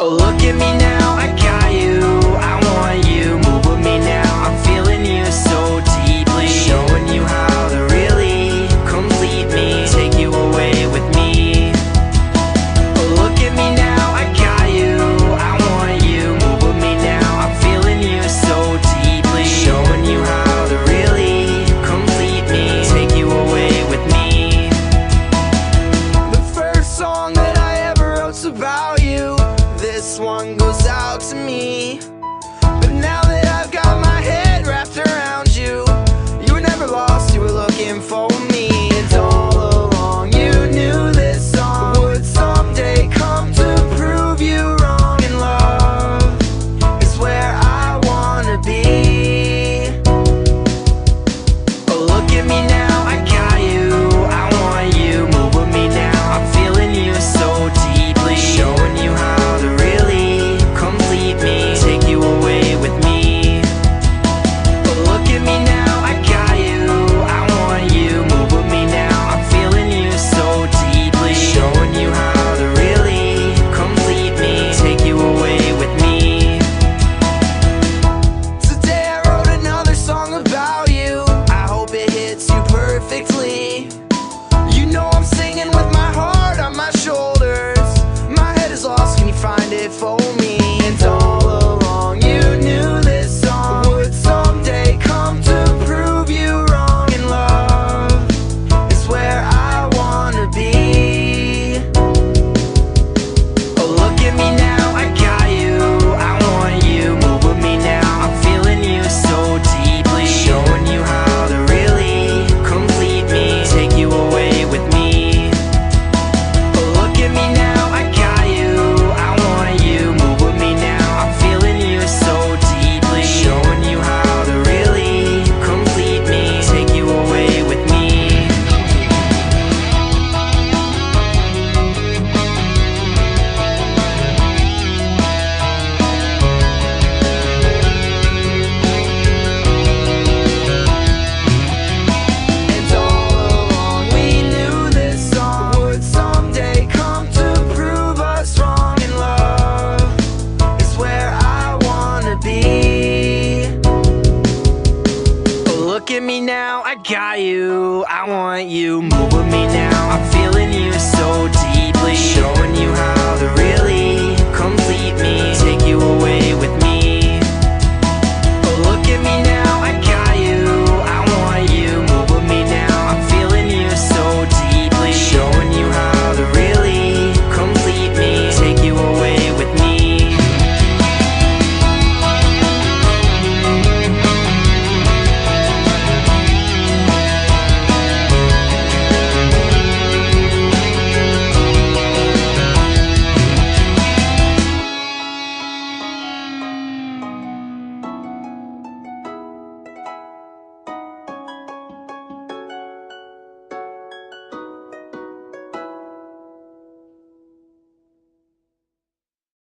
Oh, look at me now, I got you, I want you. Move with me now, I'm feeling you so deeply. Showing you how to really complete me, take you away with me. Oh, look at me now, I got you, I want you. Move with me now, I'm feeling you so deeply. Showing you how to really complete me, take you away with me. The first song that I ever wrote's about you. This one goes out to me. But now that I've got my head wrapped around you, you were never lost, you were looking for me. And all along you knew this song would someday come to prove you wrong. And love is where I wanna be. Oh, look at me now, I got you, I want you. Move with me now, I'm feeling you so deeply. Showing you how to really complete me, take you away with me. Oh, look at me now, I got you, I want you. Move with me now, I'm feeling you so deeply. Showing you how to really complete me, take you away with me. Today I wrote another song about you. I hope it hits you perfectly. You know I'm singing with my heart on my shoulders. My head is lost, can you find it for me? And all along you knew this song would someday come to prove you wrong. And love is where I wanna be. Oh, look at me now, I got you, I want you. Move with me now, I'm feeling you so deeply. Showing you how to really complete me, take you away with me. Oh, look at me now, I got you, I want you. Move with me now, I'm feeling you so deeply. Showing you how to really complete me, take you away with me. And all along we knew this song would someday come to prove us wrong. And love is where I wanna be. Oh, look at me now, I got you, I want you. Move